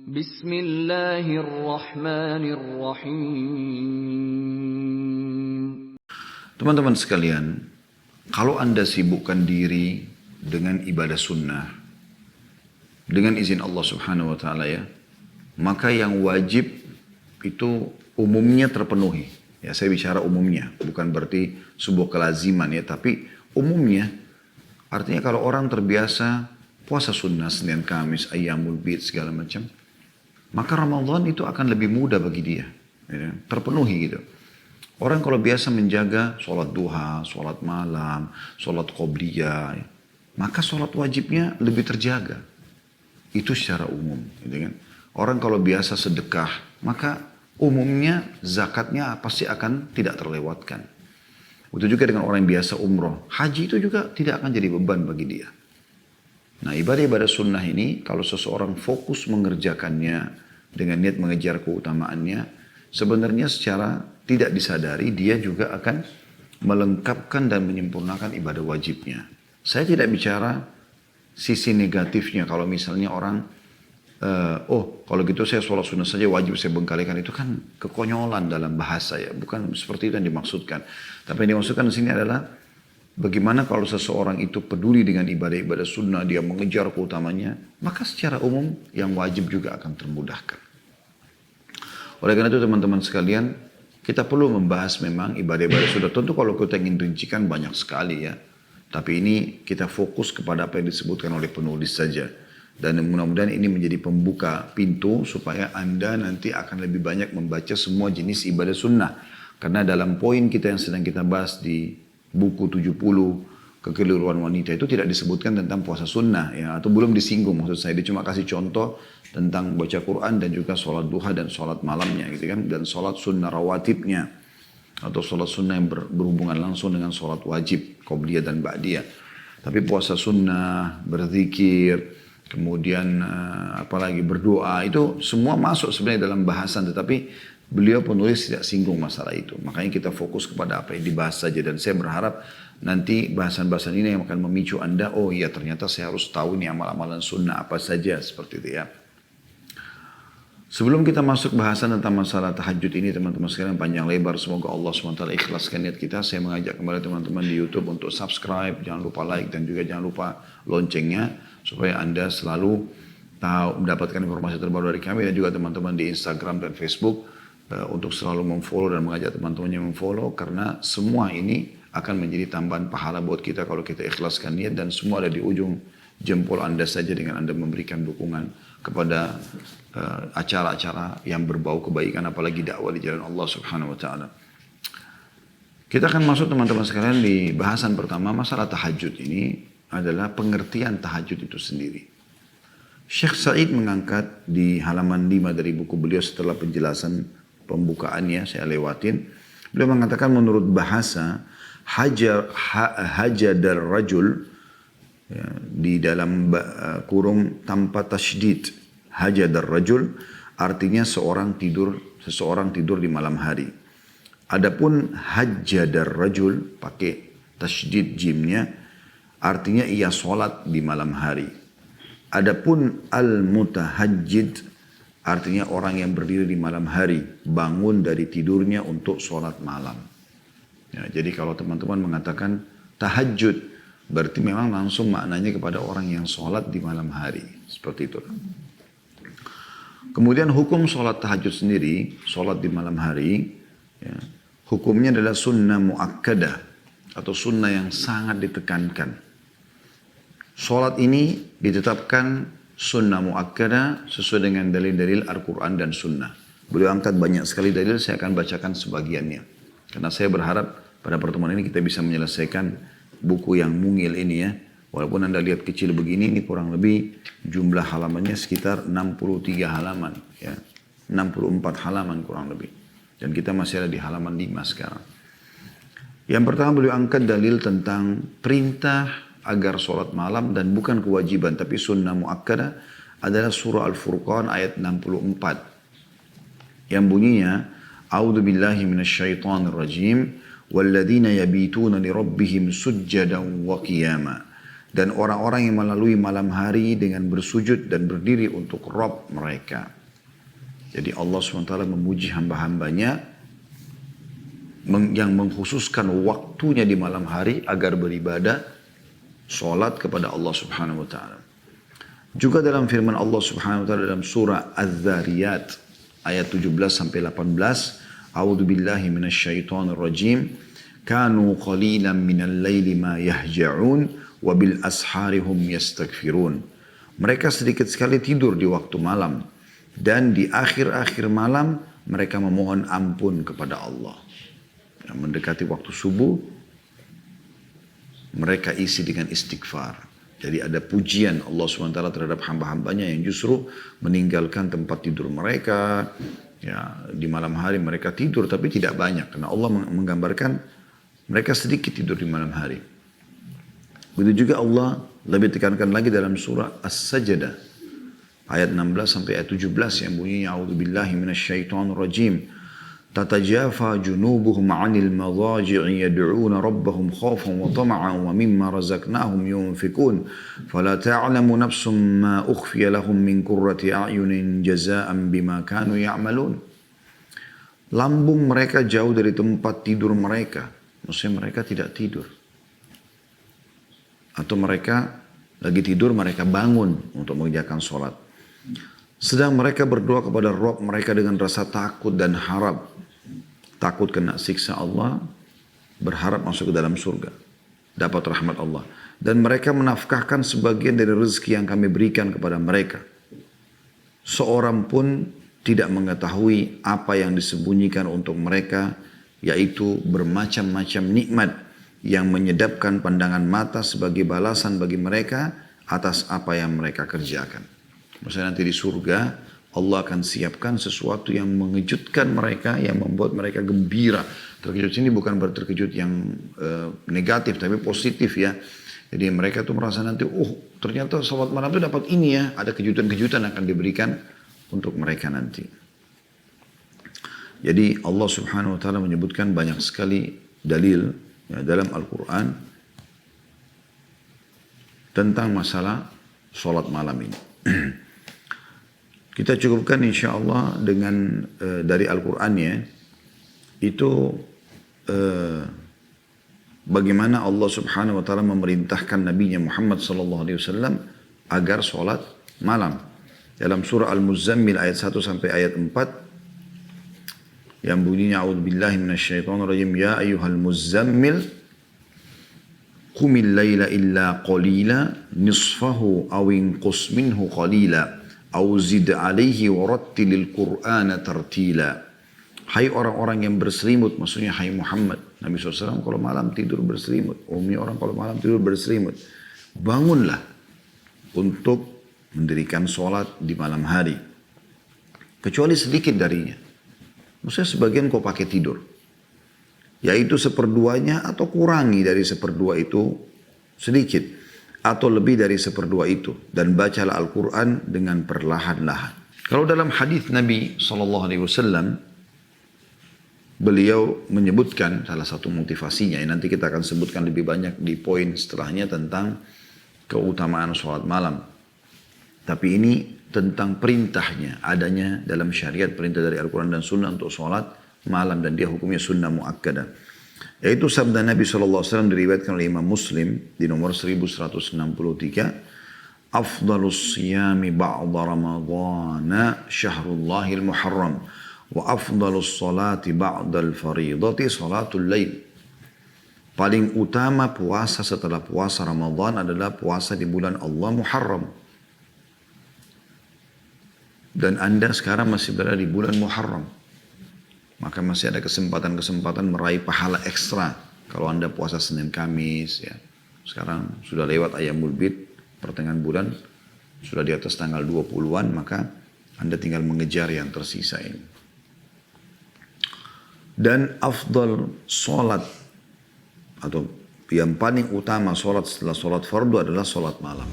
Bismillahirrahmanirrahim. Teman-teman sekalian, kalau Anda sibukkan diri dengan ibadah sunnah, dengan izin Allah Subhanahu wa Ta'ala ya, maka yang wajib itu umumnya terpenuhi. Ya, saya bicara umumnya, bukan berarti sebuah kelaziman ya, tapi umumnya artinya kalau orang terbiasa puasa sunnah Senin Kamis, Ayyamul Bid segala macam, maka Ramadan itu akan lebih mudah bagi dia, ya, terpenuhi gitu. Orang kalau biasa menjaga sholat duha, sholat malam, sholat qobliyah, ya, maka sholat wajibnya lebih terjaga. Itu secara umum. Gitu kan. Orang kalau biasa sedekah, maka umumnya zakatnya pasti akan tidak terlewatkan. Itu juga dengan orang yang biasa umroh. Haji itu juga tidak akan jadi beban bagi dia. Nah, ibadah-ibadah sunnah ini, kalau seseorang fokus mengerjakannya dengan niat mengejar keutamaannya, sebenarnya secara tidak disadari dia juga akan melengkapkan dan menyempurnakan ibadah wajibnya. Saya tidak bicara sisi negatifnya. Kalau misalnya orang, kalau gitu saya sholat sunnah saja wajib saya bengkalikan, itu kan kekonyolan dalam bahasa ya. Bukan seperti itu yang dimaksudkan. Tapi yang dimaksudkan di sini adalah bagaimana kalau seseorang itu peduli dengan ibadah-ibadah sunnah, dia mengejar keutamanya, maka secara umum yang wajib juga akan termudahkan. Oleh karena itu teman-teman sekalian, kita perlu membahas memang ibadah-ibadah sunnah. Tentu kalau kita ingin rincikan banyak sekali ya. Tapi ini kita fokus kepada apa yang disebutkan oleh penulis saja. Dan mudah-mudahan ini menjadi pembuka pintu supaya Anda nanti akan lebih banyak membaca semua jenis ibadah sunnah. Karena dalam poin kita yang sedang kita bahas di buku 70 kekeliruan wanita itu tidak disebutkan tentang puasa sunnah ya, atau belum disinggung maksud saya. Dia cuma kasih contoh tentang baca Quran dan juga sholat duha dan sholat malamnya gitu kan, dan sholat sunnah rawatibnya atau sholat sunnah yang berhubungan langsung dengan sholat wajib qobliyah dan ba'diyah. Tapi puasa sunnah, berzikir, kemudian apalagi berdoa, itu semua masuk sebenarnya dalam bahasan, tetapi beliau penulis tidak singgung masalah itu. Makanya kita fokus kepada apa yang dibahas saja. Dan saya berharap nanti bahasan-bahasan ini yang akan memicu Anda, oh iya ternyata saya harus tahu ini amal-amalan sunnah apa saja, seperti itu ya. Sebelum kita masuk bahasan tentang masalah tahajud ini teman-teman sekalian panjang lebar, semoga Allah SWT ikhlaskan niat kita. Saya mengajak kembali teman-teman di YouTube untuk subscribe, jangan lupa like dan juga jangan lupa loncengnya supaya Anda selalu tahu mendapatkan informasi terbaru dari kami, dan juga teman-teman di Instagram dan Facebook untuk selalu memfollow dan mengajak teman-temannya memfollow, karena semua ini akan menjadi tambahan pahala buat kita kalau kita ikhlaskan niat, dan semua ada di ujung jempol Anda saja dengan Anda memberikan dukungan kepada acara-acara yang berbau kebaikan, apalagi dakwah di jalan Allah Subhanahu wa Ta'ala. Kita akan masuk teman-teman sekalian di bahasan pertama. Masalah tahajud ini adalah pengertian tahajud itu sendiri. Syekh Said mengangkat di halaman 5 dari buku beliau setelah penjelasan pembukaannya, saya lewatin. Beliau mengatakan menurut bahasa hajadar rajul, ya, di dalam kurung tanpa tasydid, hajadar rajul artinya seseorang tidur di malam hari. Adapun hajadar rajul pakai tasydid jimnya artinya ia sholat di malam hari. Adapun al-mutahajjid artinya orang yang berdiri di malam hari, bangun dari tidurnya untuk sholat malam. Ya, jadi kalau teman-teman mengatakan tahajud, berarti memang langsung maknanya kepada orang yang sholat di malam hari. Seperti itu. Kemudian hukum sholat tahajud sendiri, sholat di malam hari, ya, hukumnya adalah sunnah muakkadah atau sunnah yang sangat ditekankan. Sholat ini ditetapkan sunnah muakkadah sesuai dengan dalil-dalil Al-Quran dan sunnah. Beliau angkat banyak sekali dalil, saya akan bacakan sebagiannya. Karena saya berharap pada pertemuan ini kita bisa menyelesaikan buku yang mungil ini ya. Walaupun Anda lihat kecil begini, ini kurang lebih jumlah halamannya sekitar 63 halaman. Ya. 64 halaman kurang lebih. Dan kita masih ada di halaman 5 sekarang. Yang pertama beliau angkat dalil tentang perintah agar sholat malam, dan bukan kewajiban tapi sunnah muakkadah, adalah surah Al-Furqan ayat 64 yang bunyinya a'udzu billahi minasyaitonir rajim walladzina yabituna lirabbihim sujjadan wa qiyama. dan orang-orang yang melalui malam hari dengan bersujud dan berdiri untuk Rabb mereka. Jadi Allah SWT memuji hamba-hambanya yang mengkhususkan waktunya di malam hari agar beribadah, sholat kepada Allah Subhanahu wa taala. Juga dalam firman Allah Subhanahu wa taala dalam surah Az-Zariyat ayat 17 sampai 18, A'udzu billahi minasyaitonir rajim. Kanu qalilan minal laili ma yahja'un wa bil ashari hum yastaghfirun. Mereka sedikit sekali tidur di waktu malam dan di akhir-akhir malam mereka memohon ampun kepada Allah. Mendekati waktu subuh, mereka isi dengan istighfar. Jadi ada pujian Allah SWT terhadap hamba-hambanya yang justru meninggalkan tempat tidur mereka. Ya, di malam hari mereka tidur tapi tidak banyak. Karena Allah menggambarkan mereka sedikit tidur di malam hari. Begitu juga Allah lebih tekankan lagi dalam surah As-Sajdah. Ayat 16 sampai ayat 17 yang bunyinya A'udzubillahi minasyaitonir rajim. تتجافى جنوبهم عن المضاجع يدعون ربهم خوفا وطمعا ومما رزقناهم ينفقون فلا تعلم نفس ما أخفي لهم من قرة أعين جزاء بما كانوا يعملون. Lambung mereka jauh dari tempat tidur mereka. Maksudnya mereka tidak tidur. Atau mereka lagi tidur, mereka bangun untuk mengerjakan sholat. Sedang mereka berdoa kepada Rabb mereka dengan rasa takut dan harap. Takut kena siksa Allah, berharap masuk ke dalam surga, dapat rahmat Allah. Dan mereka menafkahkan sebagian dari rezeki yang kami berikan kepada mereka. Seorang pun tidak mengetahui apa yang disembunyikan untuk mereka, yaitu bermacam-macam nikmat yang menyedapkan pandangan mata sebagai balasan bagi mereka atas apa yang mereka kerjakan. Maksudnya nanti di surga, Allah akan siapkan sesuatu yang mengejutkan mereka, yang membuat mereka gembira. Terkejut sini bukan berterkejut yang negatif, tapi positif ya. Jadi mereka tuh merasa nanti, ternyata sholat malam itu dapat ini ya. Ada kejutan-kejutan akan diberikan untuk mereka nanti. Jadi Allah Subhanahu wa taala menyebutkan banyak sekali dalil ya, dalam Al-Quran tentang masalah sholat malam ini. Kita cukupkan insya Allah dengan dari Al-Quran ya, itu bagaimana Allah Subhanahu wa taala memerintahkan Nabi Muhammad sallallahu alaihi wasallam agar sholat malam. Dalam surah Al-Muzammil ayat 1 sampai ayat 4 yang bunyinya a'udzubillahi minasyaitonir rajim, ya ayyuhal muzammil qumil laila illa qalila nisfahu aw inqus minhu qalila aw zid alaihi warattilil qur'ana tartila. Hai orang-orang yang berselimut, maksudnya hai Muhammad. Nabi SAW kalau malam tidur berselimut. Umi orang kalau malam tidur berselimut. Bangunlah untuk mendirikan sholat di malam hari. Kecuali sedikit darinya. Maksudnya sebagian kau pakai tidur. Yaitu seperduanya atau kurangi dari seperdua itu sedikit. Atau lebih dari seperdua itu. Dan bacalah Al-Quran dengan perlahan-lahan. Kalau dalam hadis Nabi SAW, beliau menyebutkan salah satu motivasinya. Nanti kita akan sebutkan lebih banyak di poin setelahnya tentang keutamaan sholat malam. Tapi ini tentang perintahnya. Adanya dalam syariat perintah dari Al-Quran dan Sunnah untuk sholat malam. Dan dia hukumnya sunnah mu'akkadah. Yaitu sabda Nabi SAW diriwayatkan oleh Imam Muslim di nomor 1163. Afdalus siyami ba'da ramadhana syahrullahil muharram. Wa afdalus salati ba'dal faridati salatul lail. Paling utama puasa setelah puasa Ramadan adalah puasa di bulan Allah Muharram. Dan Anda sekarang masih berada di bulan Muharram. Maka masih ada kesempatan-kesempatan meraih pahala ekstra. Kalau Anda puasa Senin Kamis, ya. Sekarang sudah lewat Ayyamul Bid, pertengahan bulan, sudah di atas tanggal 20-an, maka Anda tinggal mengejar yang tersisa ini. Dan afdal sholat, atau yang paling utama sholat setelah sholat fardu adalah sholat malam.